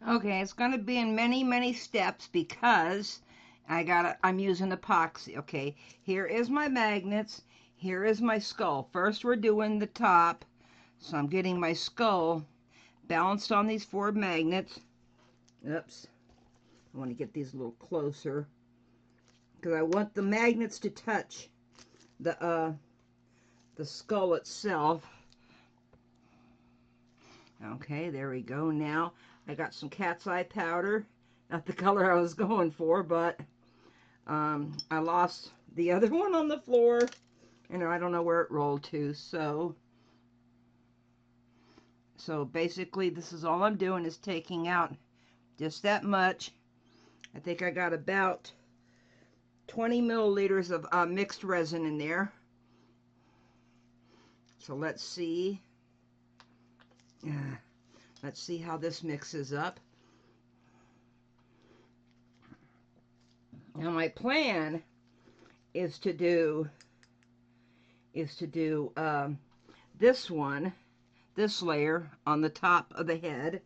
Okay, it's going to be in many, many steps because I'm using epoxy. Okay, here is my magnets. Here is my skull. First, we're doing the top. So I'm getting my skull balanced on these 4 magnets. Oops. I want to get these a little closer because I want the magnets to touch the skull itself. Okay, there we go. Now I got some cat's eye powder. Not the color I was going for, but I lost the other one on the floor, and I don't know where it rolled to. So basically, this is all I'm doing is taking out just that much. I think I got about 20 milliliters of mixed resin in there. So let's see. Let's see how this mixes up. Now my plan is to do this layer on the top of the head,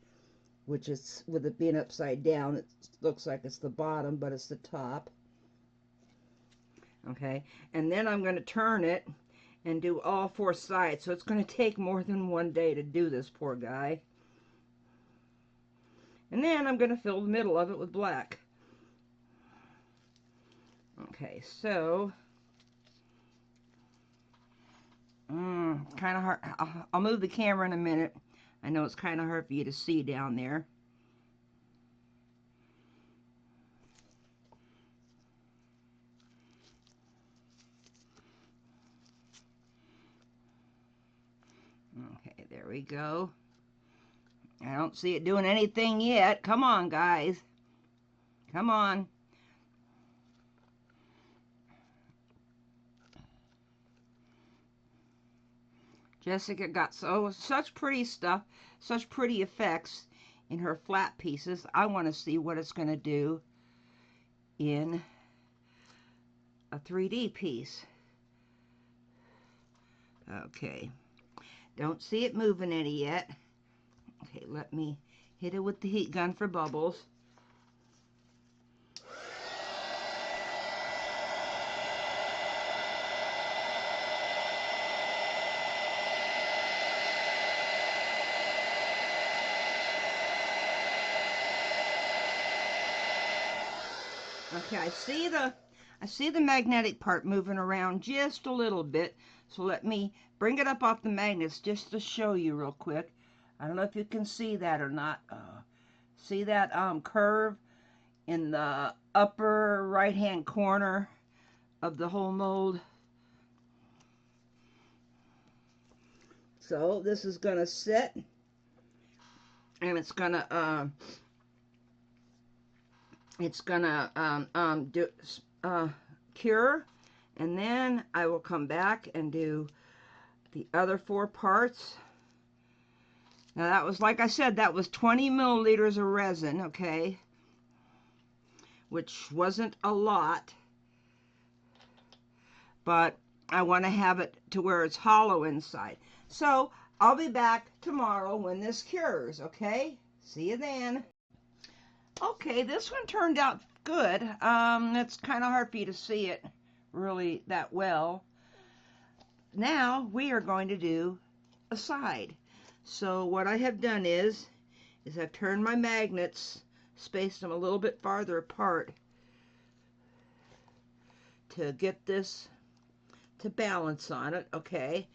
which is, with it being upside down, it looks like it's the bottom, but it's the top. Okay, and then I'm going to turn it and do all 4 sides. So it's going to take more than 1 day to do this, poor guy. And then I'm going to fill the middle of it with black. Okay, so kind of hard. I'll move the camera in a minute. I know it's kind of hard for you to see down there. Okay, there we go. I don't see it doing anything yet. Come on, guys. Come on. Jessica got such pretty stuff, such pretty effects in her flat pieces. I want to see what it's going to do in a 3D piece. Okay. Don't see it moving any yet. Okay, let me hit it with the heat gun for bubbles. Okay, I see the magnetic part moving around just a little bit. So let me bring it up off the magnets just to show you real quick. I don't know if you can see that or not. See that curve in the upper right hand corner of the whole mold? So this is going to sit, and it's going to cure, and then I will come back and do the other 4 parts. Now that was, like I said, that was 20 milliliters of resin, okay, which wasn't a lot, but I want to have it to where it's hollow inside. So I'll be back tomorrow when this cures, okay? See you then. Okay, this one turned out good. It's kind of hard for you to see it really that well. Now we are going to do a side. So what I have done is I've turned my magnets, spaced them a little bit farther apart to get this to balance on it, okay?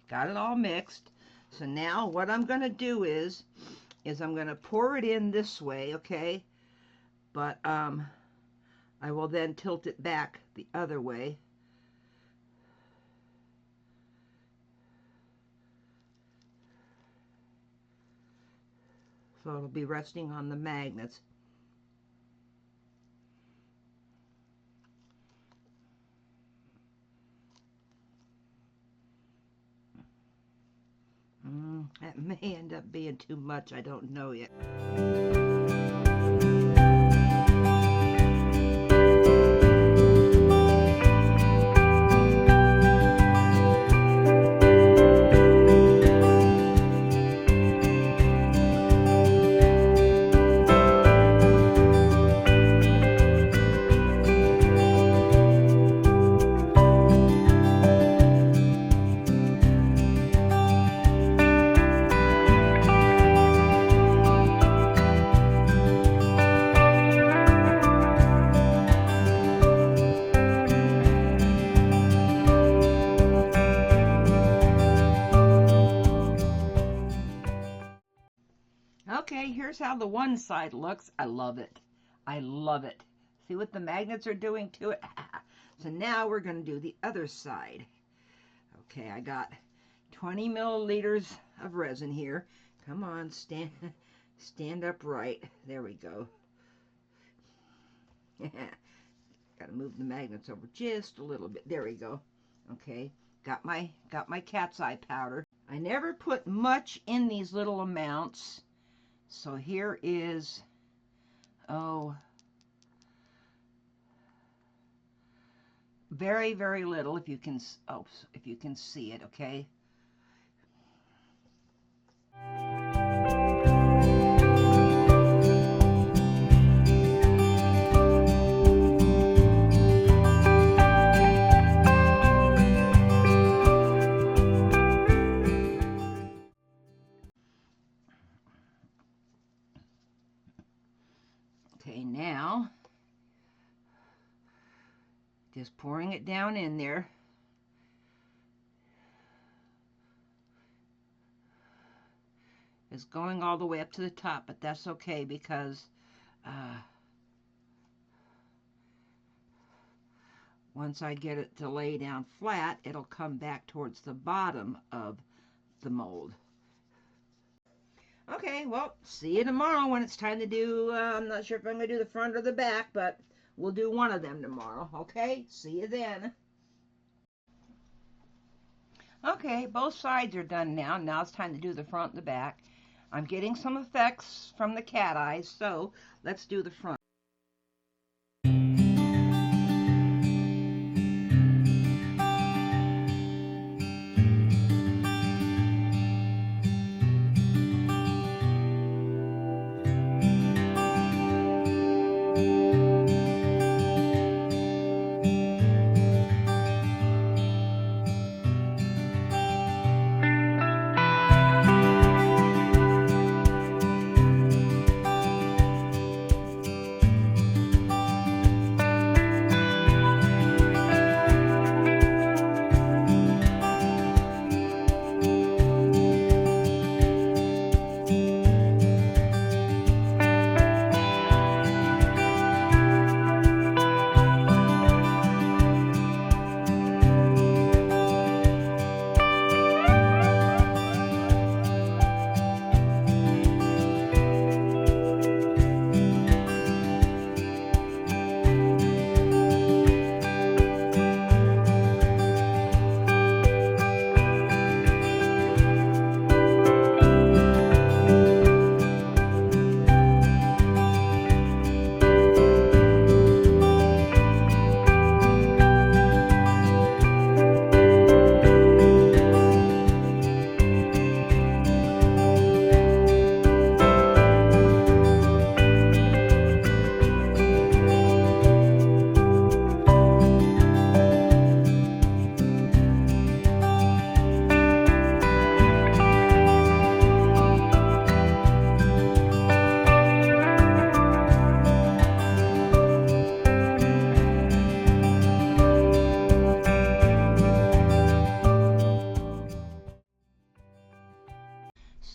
Got it all mixed. So now what I'm going to do is I'm going to pour it in this way, okay? But I will then tilt it back the other way. So it'll be resting on the magnets. That may end up being too much, I don't know yet. Okay, here's how the one side looks. I love it. I love it. See what the magnets are doing to it? So now we're going to do the other side. Okay, I got 20 milliliters of resin here. Come on, stand upright. There we go. Got to move the magnets over just a little bit. There we go. Okay, got my cat's eye powder. I never put much in these little amounts. So here is, very, very little, if you can see it, okay? Okay, now, just pouring it down in there. It's going all the way up to the top, but that's okay because once I get it to lay down flat, it'll come back towards the bottom of the mold. Okay, well, see you tomorrow when it's time to do, I'm not sure if I'm going to do the front or the back, but we'll do one of them tomorrow, okay? See you then. Okay, both sides are done now. Now it's time to do the front and the back. I'm getting some effects from the cat eyes, so let's do the front.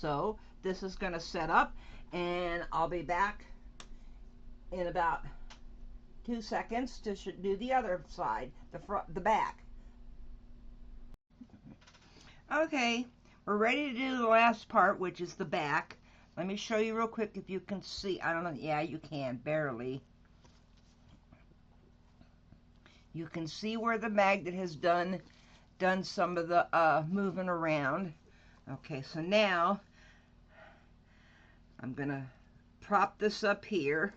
So this is going to set up, and I'll be back in about 2 seconds to do the other side, the back. Okay, we're ready to do the last part, which is the back. Let me show you real quick if you can see. I don't know. Yeah, you can, barely. You can see where the magnet has done some of the moving around. Okay, so now I'm gonna prop this up here.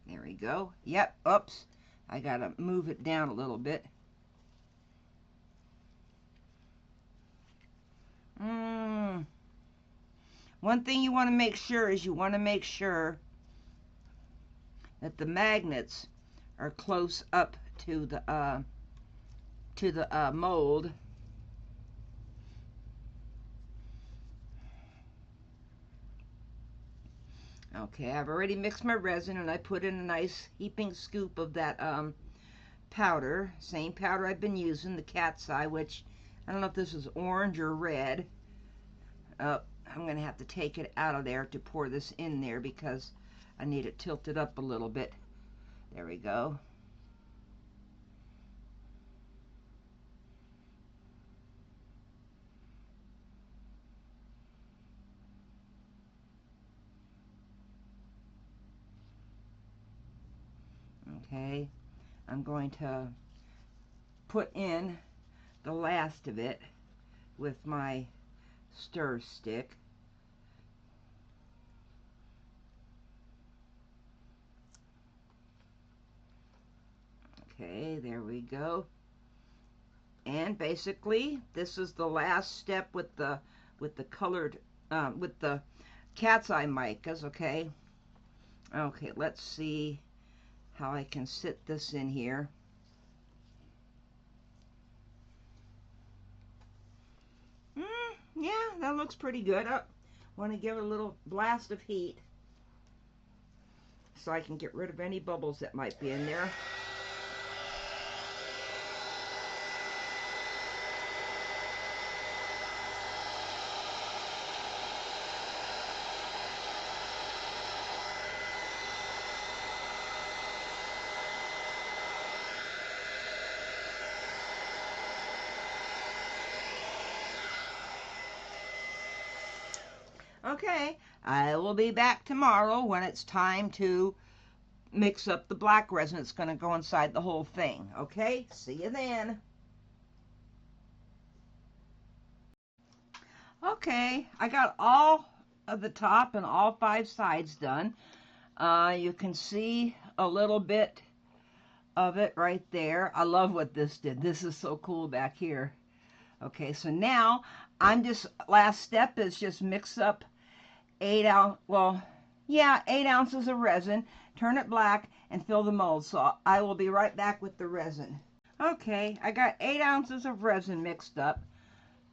There we go. Yep, oops. I gotta move it down a little bit. One thing you want to make sure is that the magnets are close up to the mold. Okay, I've already mixed my resin and I put in a nice heaping scoop of that powder. Same powder I've been using, the cat's eye, which I don't know if this is orange or red. I'm going to have to take it out of there to pour this in there because I need it tilted up a little bit. There we go. Okay, I'm going to put in the last of it with my stir stick. Okay, there we go. And basically, this is the last step with the colored with the cat's eye micas. Okay. Okay, let's see how I can sit this in here. Yeah, that looks pretty good. I want to give it a little blast of heat so I can get rid of any bubbles that might be in there. Okay, I will be back tomorrow when it's time to mix up the black resin. It's going to go inside the whole thing. Okay, see you then. Okay, I got all of the top and all 5 sides done. You can see a little bit of it right there. I love what this did. This is so cool back here. Okay, so now last step is just mix up 8 ounces of resin, turn it black, and fill the mold. So I will be right back with the resin. Okay, I got 8 ounces of resin mixed up,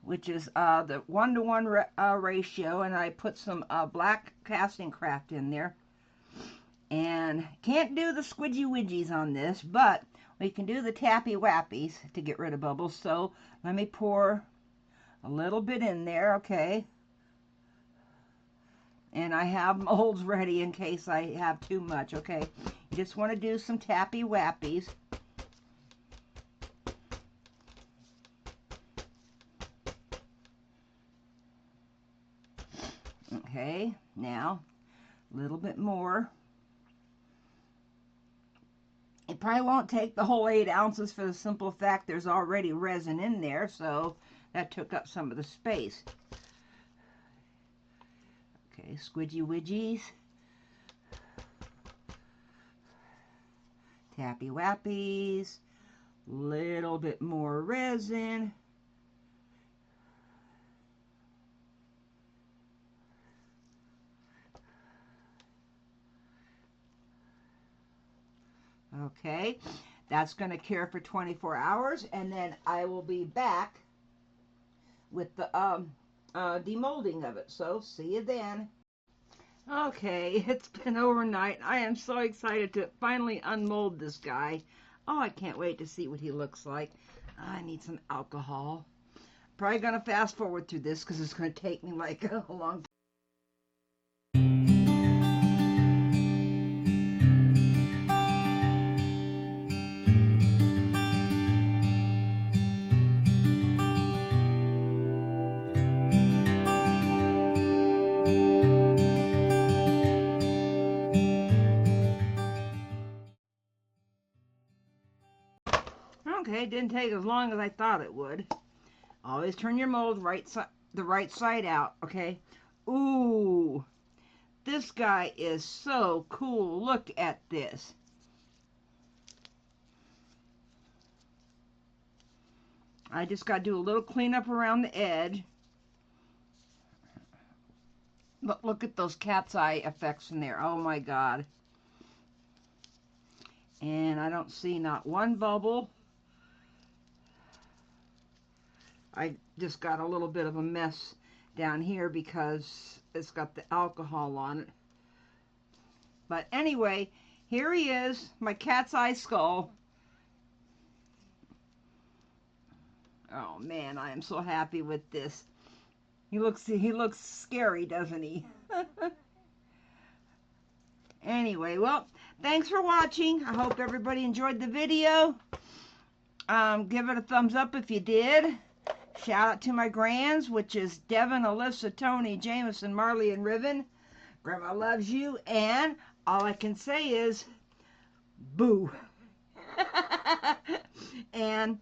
which is the 1-to-1 ratio, and I put some black casting craft in there. And can't do the squidgy widgies on this, but we can do the tappy wappies to get rid of bubbles. So let me pour a little bit in there, okay? And I have molds ready in case I have too much, okay? You just want to do some tappy wappies. Okay, now a little bit more. It probably won't take the whole 8 ounces for the simple fact there's already resin in there, so that took up some of the space. Okay, squidgy widgies. Tappy wappies. Little bit more resin. Okay, that's going to cure for 24 hours, and then I will be back with the demolding of it. So see you then. Okay, it's been overnight. I am so excited to finally unmold this guy. Oh, I can't wait to see what he looks like. I need some alcohol. Probably going to fast forward through this because it's going to take me like a long time. Okay, it didn't take as long as I thought it would. Always turn your mold the right side out, okay? Ooh, this guy is so cool. Look at this. I just got to do a little cleanup around the edge. But look at those cat's eye effects in there. Oh my God. And I don't see not one bubble. I just got a little bit of a mess down here because it's got the alcohol on it. But anyway, here he is, my cat's eye skull. Oh man, I am so happy with this. He looks scary, doesn't he? Anyway, well, thanks for watching. I hope everybody enjoyed the video. Give it a thumbs up if you did. Shout out to my grands, which is Devin, Alyssa, Tony, Jameson, Marley, and Riven. Grandma loves you, and all I can say is, boo. And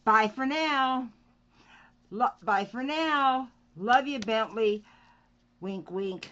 bye for now. Bye for now. Love you, Bentley. Wink, wink.